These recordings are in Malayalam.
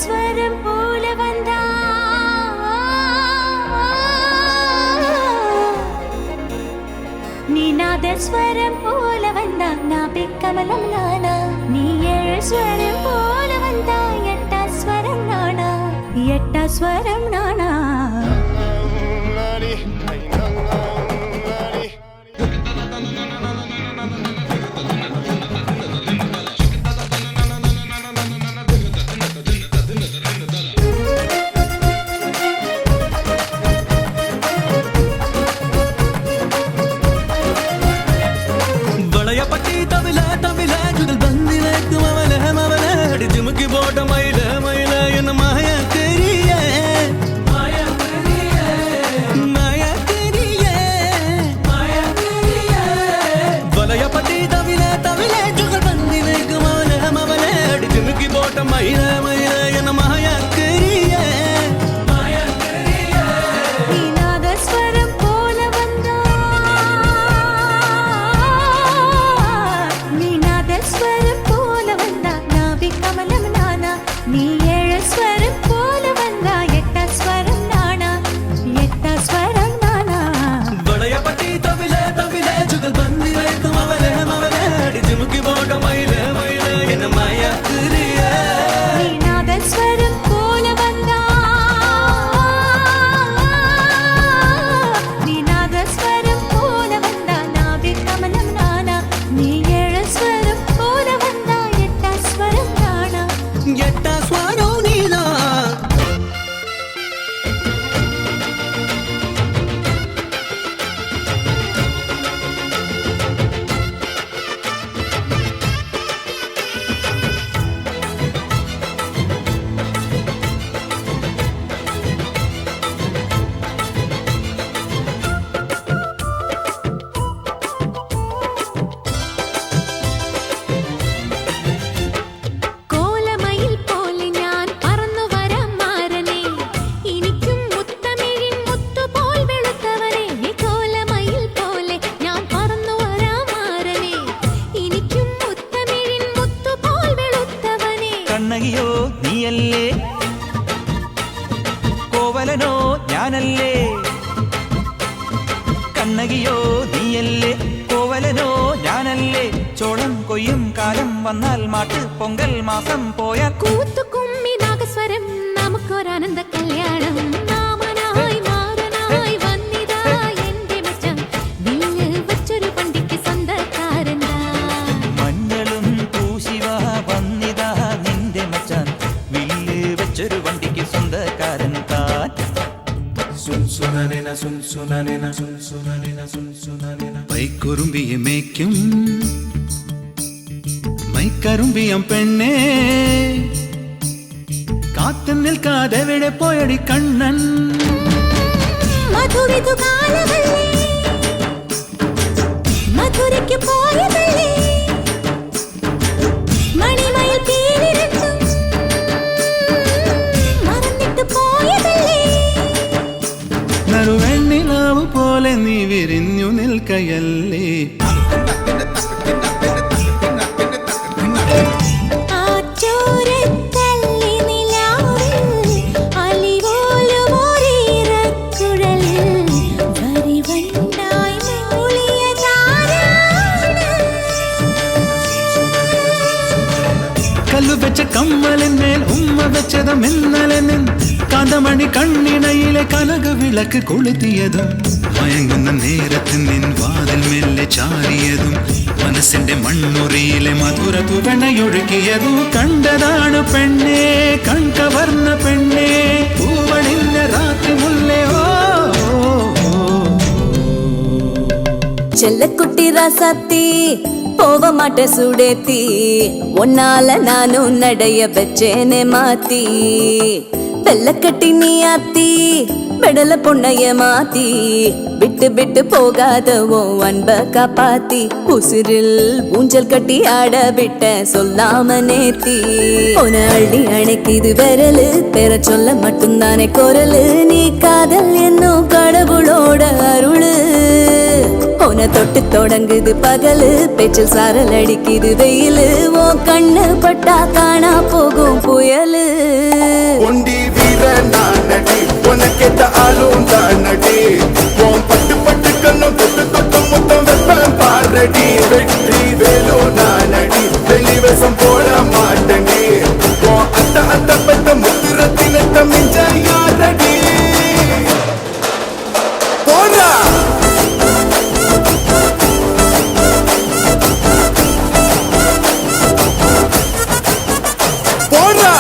സ്വരം പോലെ വന്നാ സ്വരം പോലെ വന്ന നാഭികമലം നാണ നീ ഏഴ് സ്വരം പോലെ വന്ന എട്ട സ്വരം നാണ എട്ട സ്വരം നാണ കണ്ണകിയോ നീയല്ലേ കോവലനോ ഞാനല്ലേ കണ്ണകിയോ നീയല്ലേ കോവലനോ ഞാനല്ലേ ചോളം കൊയ്യും കാലം വന്നാൽ മാട്ട് പൊങ്കൽ മാസം പോയാൽ കൂത്തുകുമ്മി നാഗസ്വരം നമുക്കൊരാനന്ദ കല്യാണം മാമനായി മാറനായി വന്നിതാ എന്റെ മച്ചം വില്ല് വച്ചൊരു പണ്ടിക്ക് സ്വന്തക്കാരനാ മഞ്ഞളും പൂശിവ വന്നിതാ നിന്റെ മച്ചാൻ വില്ല് വെച്ചൊരു വണ്ടിക്ക് സ്വന്തക്കാരൻ താൻ പൈക്കുറുമ്പിയെ മേയ്ക്കും മൈക്കറുമ്പിയം പെണ്ണേ കാത്തു നിൽക്കാതെ എവിടെ പോയടി കണ്ണൻ മധുരയ്ക്ക് പോയതല്ലേ മണിമയിൽ പീലിരണ്ടും മറന്നിട്ട് പോയതല്ലേ നറുവെണ്ണിലാവ് പോലെ നീ വിരിഞ്ഞു നിൽക്കയല്ലേ കല്ലു വെച്ച കമ്മലിന്മേൽ ഉമ്മ വെച്ചതും ഇന്നലെ നിൻ കാന്തമണി കണ്ണിണയിലെ കനക വിളക്ക് കൊളുത്തിയതും മയങ്ങുന്ന നേരത്തിൽ നിൻ വാതിൽ മെല്ലെ ചാരിയതും മനസ്സിന്റെ മണ്ണുറിയിലെ മധുര തുവണയൊഴുകിയതും കണ്ടതാണ് പെണ്ണേ കൺകവർന്ന പെണ്ണേ പൂവണിഞ്ഞ രാത്രി മുല്ലേ ചെല്ലക്കുട്ടി രാസാത്തി போவ மாட்ட சுடேத்தி ஒன்னால நானும் நடைய பெச்சேனே மாத்தி வெள்ளக்கட்டி நீ ஆத்தி பெடல பொண்ணைய மாத்தி விட்டு விட்டு போகாதவோ அன்ப காப்பாத்தி உசிரில் ஊஞ்சல் கட்டி ஆட விட்ட சொல்லாம நேத்தி உன அள்ளி அணைக்குது விரலு பெற சொல்ல மட்டும்தானே குரலு நீ காதல் என்னும் கடவுளோட அருளு உன தொட்டு தொடங்குது பகலு பேச்சில் சாரல் அடிக்குது வெயிலு ஓ கண்ணு பட்டா காணா போகும் புயலு கேட்ட ஆளும் தானடி உன் பட்டு பட்டு கண்ணும் தொட்டு தொட்டு முத்தம் வெப்பம் பாரடி வெற்றி வேலோ நானடி வெளிவசம் போட மாட்டேன்டி உன் அத்த அத்த பெத்த முத்திரத்தினத்த மிஞ்ச யாரடி போடா போடா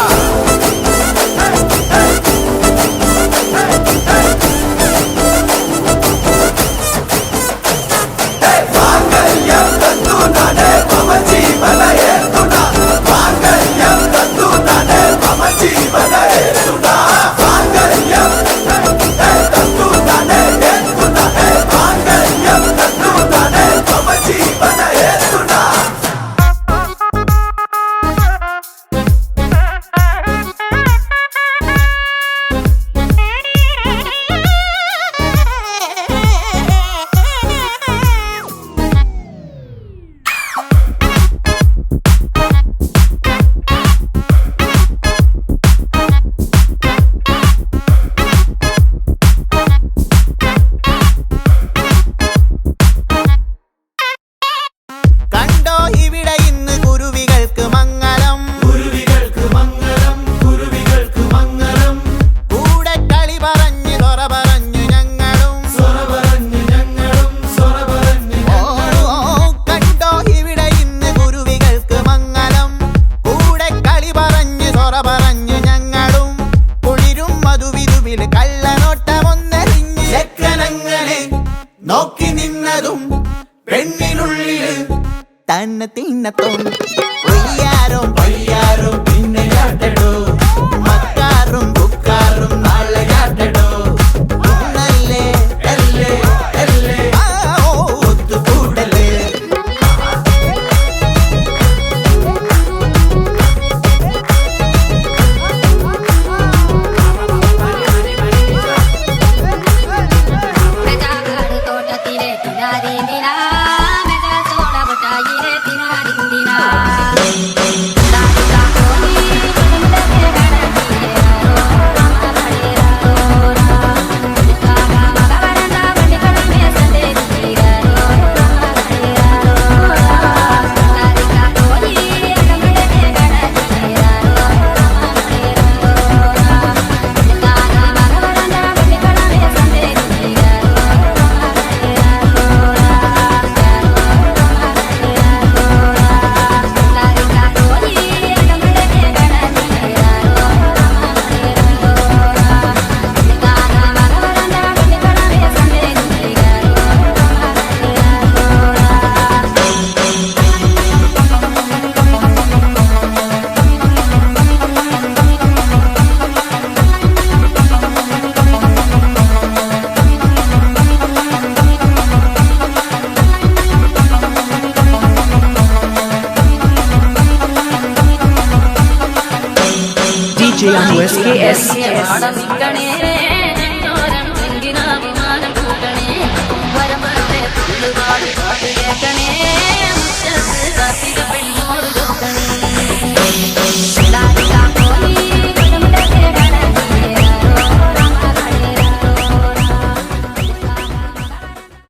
നോക്കി നിന്നതും പെണ്ണിനുള്ളിൽ തന്നെ തിന്നത്തും ഒയ്യാരും പയ്യാരും പിന്നെ കാട്ടടോ മക്കാറും ബുക്കാറും നാളെ കാട്ടടോ ഇന്നല്ലേ അല്ലേ അല്ലേ ഒത്തുകൂടലേ DJ on USKS.